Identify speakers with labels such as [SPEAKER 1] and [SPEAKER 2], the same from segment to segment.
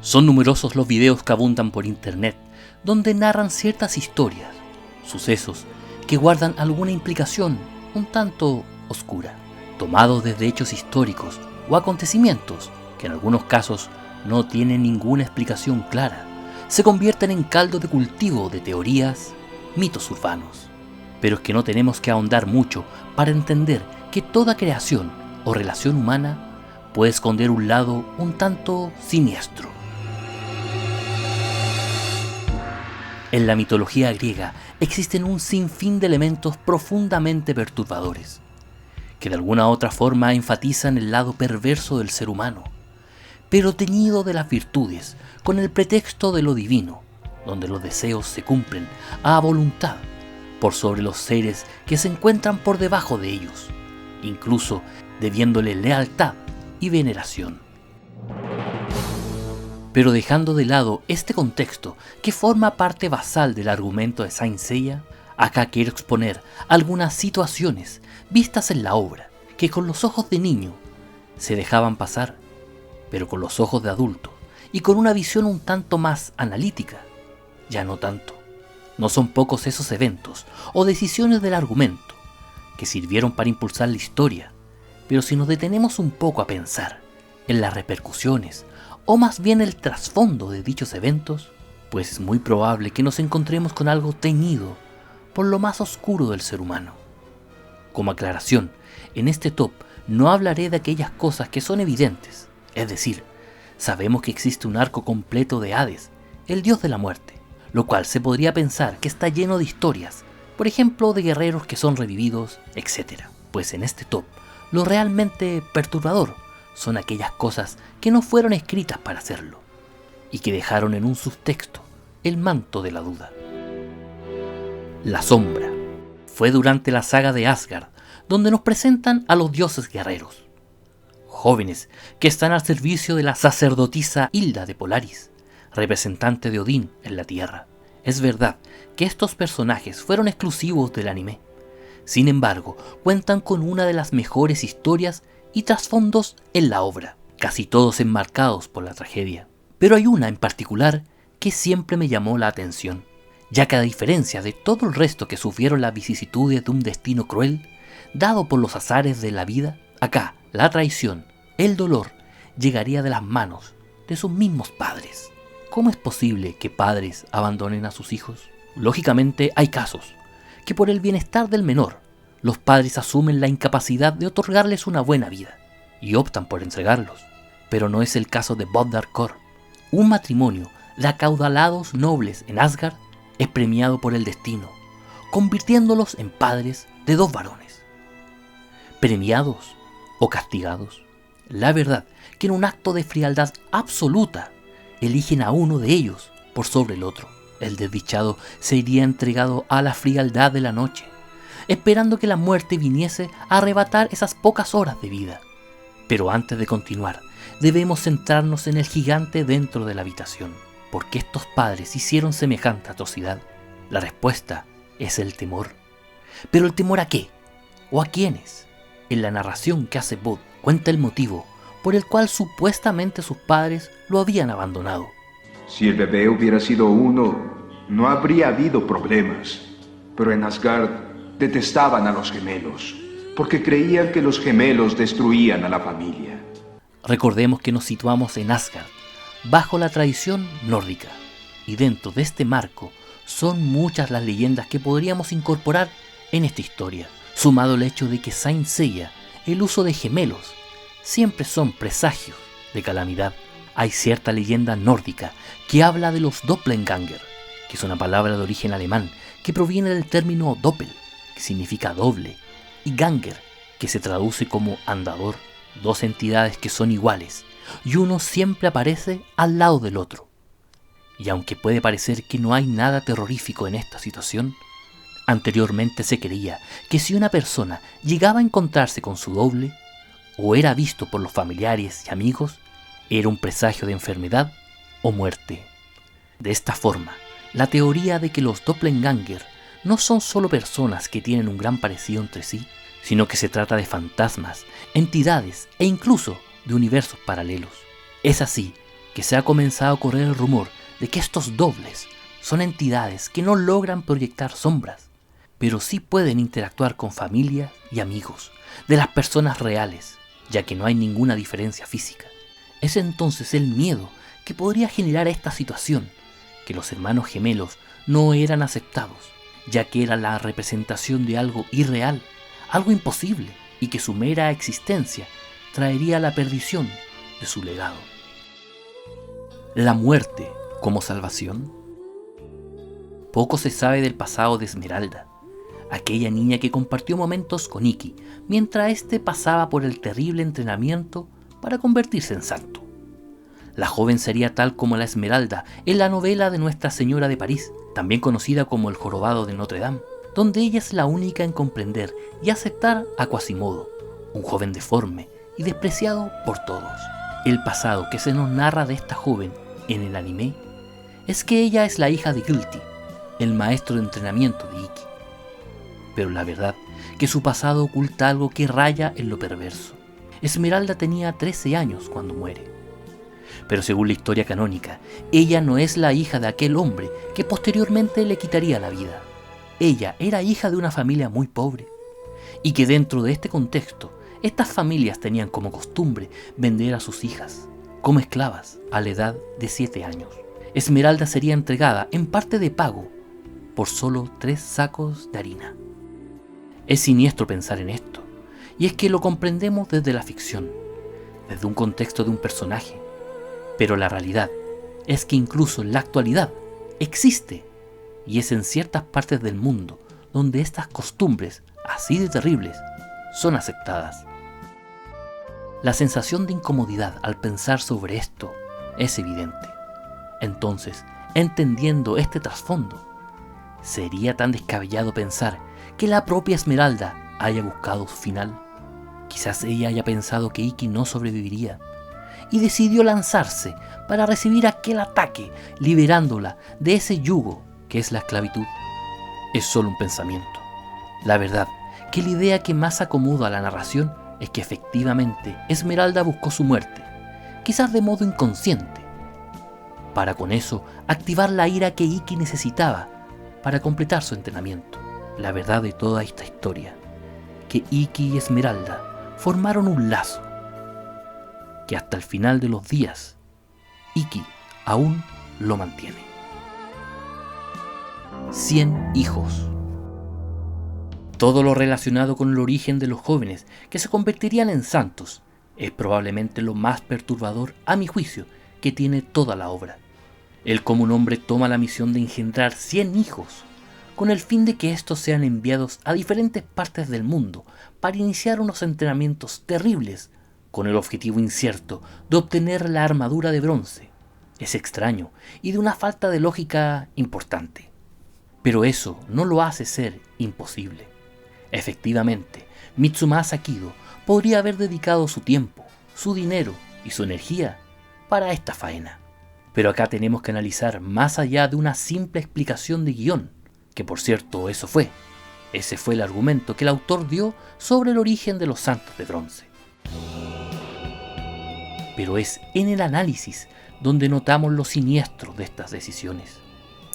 [SPEAKER 1] Son numerosos los videos que abundan por internet, donde narran ciertas historias, sucesos que guardan alguna implicación un tanto oscura, tomados desde hechos históricos o acontecimientos que en algunos casos no tienen ninguna explicación clara, se convierten en caldo de cultivo de teorías, mitos urbanos. Pero es que no tenemos que ahondar mucho para entender que toda creación o relación humana puede esconder un lado un tanto siniestro. En la mitología griega existen un sinfín de elementos profundamente perturbadores, que de alguna u otra forma enfatizan el lado perverso del ser humano, pero teñido de las virtudes, con el pretexto de lo divino, donde los deseos se cumplen a voluntad, por sobre los seres que se encuentran por debajo de ellos, incluso debiéndole lealtad y veneración. Pero dejando de lado este contexto que forma parte basal del argumento de Saint Seiya, acá quiero exponer algunas situaciones vistas en la obra que con los ojos de niño se dejaban pasar, pero con los ojos de adulto y con una visión un tanto más analítica, ya no tanto. No son pocos esos eventos o decisiones del argumento que sirvieron para impulsar la historia, pero si nos detenemos un poco a pensar en las repercusiones o más bien el trasfondo de dichos eventos, pues es muy probable que nos encontremos con algo teñido por lo más oscuro del ser humano. Como aclaración, en este top no hablaré de aquellas cosas que son evidentes, es decir, sabemos que existe un arco completo de Hades, el dios de la muerte, lo cual se podría pensar que está lleno de historias, por ejemplo de guerreros que son revividos, etc. Pues en este top, lo realmente perturbador son aquellas cosas que no fueron escritas para hacerlo, y que dejaron en un subtexto el manto de la duda. La sombra fue durante la saga de Asgard, donde nos presentan a los dioses guerreros, jóvenes que están al servicio de la sacerdotisa Hilda de Polaris, representante de Odín en la Tierra. Es verdad que estos personajes fueron exclusivos del anime, sin embargo, cuentan con una de las mejores historias y trasfondos en la obra, casi todos enmarcados por la tragedia. Pero hay una en particular que siempre me llamó la atención, ya que a diferencia de todo el resto que sufrieron las vicisitudes de un destino cruel, dado por los azares de la vida, acá la traición, el dolor, llegaría de las manos de sus mismos padres. ¿Cómo es posible que padres abandonen a sus hijos? Lógicamente hay casos que por el bienestar del menor, los padres asumen la incapacidad de otorgarles una buena vida y optan por entregarlos, pero no es el caso de Bodvar Kor. Un matrimonio de acaudalados nobles en Asgard es premiado por el destino, convirtiéndolos en padres de 2 varones. ¿Premiados o castigados? La verdad que en un acto de frialdad absoluta, eligen a uno de ellos por sobre el otro. El desdichado se iría entregado a la frialdad de la noche, esperando que la muerte viniese a arrebatar esas pocas horas de vida. Pero antes de continuar, debemos centrarnos en el gigante dentro de la habitación. ¿Por qué estos padres hicieron semejante atrocidad? La respuesta es el temor. ¿Pero el temor a qué? ¿O a quiénes? En la narración que hace Bod cuenta el motivo por el cual supuestamente sus padres lo habían abandonado.
[SPEAKER 2] Si el bebé hubiera sido uno, no habría habido problemas. Pero en Asgard detestaban a los gemelos, porque creían que los gemelos destruían a la familia.
[SPEAKER 1] Recordemos que nos situamos en Asgard, bajo la tradición nórdica, y dentro de este marco son muchas las leyendas que podríamos incorporar en esta historia, sumado el hecho de que Saint Seiya, el uso de gemelos, siempre son presagios de calamidad. Hay cierta leyenda nórdica que habla de los Doppelganger, que es una palabra de origen alemán que proviene del término Doppel, que significa doble, y Ganger, que se traduce como andador, 2 entidades que son iguales, y uno siempre aparece al lado del otro. Y aunque puede parecer que no hay nada terrorífico en esta situación, anteriormente se creía que si una persona llegaba a encontrarse con su doble, o era visto por los familiares y amigos, era un presagio de enfermedad o muerte. De esta forma, la teoría de que los Doppelganger no son solo personas que tienen un gran parecido entre sí, sino que se trata de fantasmas, entidades e incluso de universos paralelos. Es así que se ha comenzado a correr el rumor de que estos dobles son entidades que no logran proyectar sombras, pero sí pueden interactuar con familia y amigos de las personas reales, ya que no hay ninguna diferencia física. Es entonces el miedo que podría generar esta situación, que los hermanos gemelos no eran aceptados, ya que era la representación de algo irreal, algo imposible, y que su mera existencia traería la perdición de su legado. La muerte como salvación. Poco se sabe del pasado de Esmeralda, aquella niña que compartió momentos con Iki mientras éste pasaba por el terrible entrenamiento para convertirse en santo. La joven sería tal como la Esmeralda en la novela de Nuestra Señora de París, también conocida como El Jorobado de Notre Dame, donde ella es la única en comprender y aceptar a Quasimodo, un joven deforme y despreciado por todos. El pasado que se nos narra de esta joven en el anime es que ella es la hija de Guilty, el maestro de entrenamiento de Iki. Pero la verdad que su pasado oculta algo que raya en lo perverso. Esmeralda tenía 13 años cuando muere. Pero según la historia canónica, ella no es la hija de aquel hombre que posteriormente le quitaría la vida. Ella era hija de una familia muy pobre, y que dentro de este contexto, estas familias tenían como costumbre vender a sus hijas como esclavas a la edad de 7 años. Esmeralda sería entregada en parte de pago por solo 3 sacos de harina. Es siniestro pensar en esto, y es que lo comprendemos desde la ficción, desde un contexto de un personaje, pero la realidad es que incluso en la actualidad existe, y es en ciertas partes del mundo donde estas costumbres, así de terribles, son aceptadas. La sensación de incomodidad al pensar sobre esto es evidente. Entonces, entendiendo este trasfondo, ¿sería tan descabellado pensar que la propia Esmeralda haya buscado su final? Quizás ella haya pensado que Iki no sobreviviría y decidió lanzarse para recibir aquel ataque, liberándola de ese yugo que es la esclavitud. Es solo un pensamiento. La verdad que la idea que más acomoda a la narración es que efectivamente Esmeralda buscó su muerte, quizás de modo inconsciente, para con eso activar la ira que Iki necesitaba para completar su entrenamiento. La verdad de toda esta historia, que Iki y Esmeralda formaron un lazo, que hasta el final de los días, Iki aún lo mantiene. 100 hijos. Todo lo relacionado con el origen de los jóvenes que se convertirían en santos es probablemente lo más perturbador, a mi juicio, que tiene toda la obra. El cómo un hombre toma la misión de engendrar 100 hijos, con el fin de que estos sean enviados a diferentes partes del mundo para iniciar unos entrenamientos terribles, con el objetivo incierto de obtener la armadura de bronce. Es extraño y de una falta de lógica importante. Pero eso no lo hace ser imposible. Efectivamente, Mitsumasa Kido podría haber dedicado su tiempo, su dinero y su energía para esta faena. Pero acá tenemos que analizar más allá de una simple explicación de guión, que por cierto eso fue. Ese fue el argumento que el autor dio sobre el origen de los santos de bronce. Pero es en el análisis donde notamos lo siniestro de estas decisiones.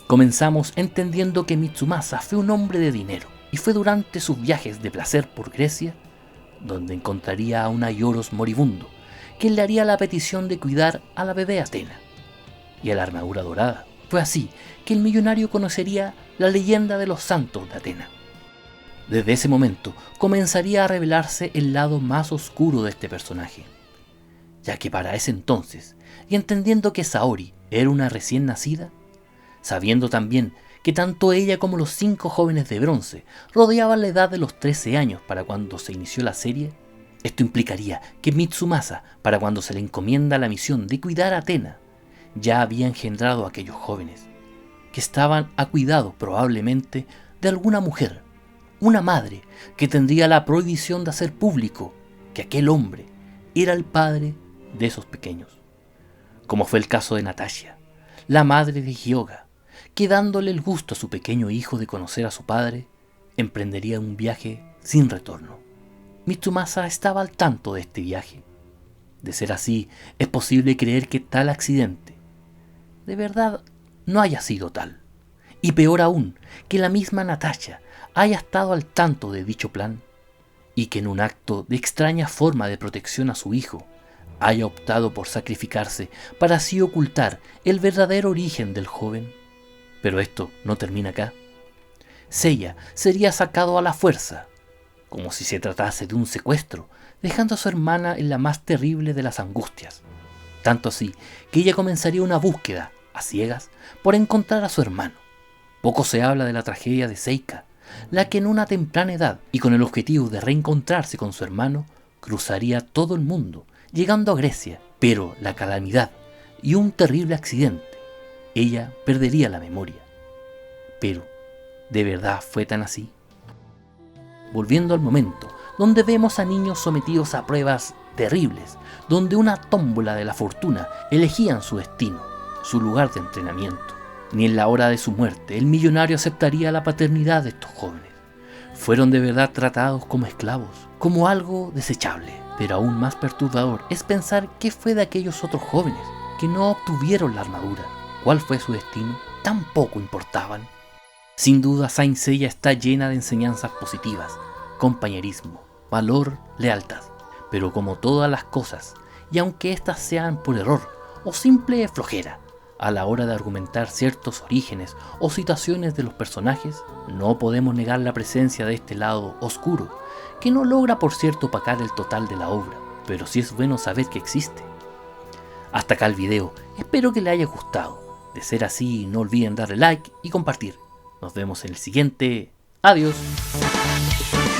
[SPEAKER 1] Comenzamos entendiendo que Mitsumasa fue un hombre de dinero, y fue durante sus viajes de placer por Grecia donde encontraría a un Aioros moribundo, quien le haría la petición de cuidar a la bebé Atena y a la armadura dorada. Fue así que el millonario conocería la leyenda de los santos de Atena. Desde ese momento comenzaría a revelarse el lado más oscuro de este personaje, ya que para ese entonces, y entendiendo que Saori era una recién nacida, sabiendo también que tanto ella como los 5 jóvenes de bronce rodeaban la edad de los 13 años para cuando se inició la serie, esto implicaría que Mitsumasa, para cuando se le encomienda la misión de cuidar a Atena, ya había engendrado a aquellos jóvenes, que estaban a cuidado probablemente de alguna mujer, una madre que tendría la prohibición de hacer público que aquel hombre era el padre de esos pequeños, como fue el caso de Natasha, la madre de Hyoga, que dándole el gusto a su pequeño hijo de conocer a su padre, emprendería un viaje sin retorno. Mitsumasa estaba al tanto de este viaje, De ser así, es posible creer que tal accidente de verdad no haya sido tal. Y peor aún, que la misma Natasha haya estado al tanto de dicho plan y que en un acto de extraña forma de protección a su hijo haya optado por sacrificarse para así ocultar el verdadero origen del joven. Pero esto no termina acá. Seiya sería sacado a la fuerza, como si se tratase de un secuestro, dejando a su hermana en la más terrible de las angustias. Tanto así que ella comenzaría una búsqueda, a ciegas, por encontrar a su hermano. Poco se habla de la tragedia de Seika, la que en una temprana edad y con el objetivo de reencontrarse con su hermano, cruzaría todo el mundo, llegando a Grecia, pero la calamidad y un terrible accidente, ella perdería la memoria. Pero, ¿de verdad fue tan así? Volviendo al momento donde vemos a niños sometidos a pruebas terribles, donde una tómbola de la fortuna elegían su destino, su lugar de entrenamiento. Ni en la hora de su muerte el millonario aceptaría la paternidad de estos jóvenes. Fueron de verdad tratados como esclavos, como algo desechable. Pero aún más perturbador es pensar qué fue de aquellos otros jóvenes que no obtuvieron la armadura. ¿Cuál fue su destino? Tampoco importaban. Sin duda, Saint Seiya está llena de enseñanzas positivas, compañerismo, valor, lealtad. Pero como todas las cosas, y aunque éstas sean por error o simple flojera, a la hora de argumentar ciertos orígenes o situaciones de los personajes, no podemos negar la presencia de este lado oscuro, que no logra por cierto opacar el total de la obra, pero sí es bueno saber que existe. Hasta acá el video, espero que le haya gustado. De ser así, no olviden darle like y compartir. Nos vemos en el siguiente. Adiós.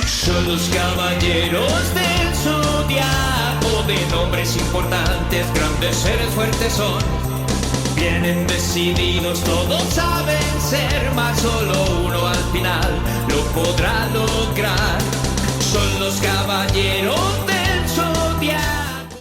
[SPEAKER 3] Son los caballeros del zodiaco, de nombres importantes, grandes seres fuertes son. Vienen decididos, todos saben ser, mas solo uno al final lo podrá lograr. Son los caballeros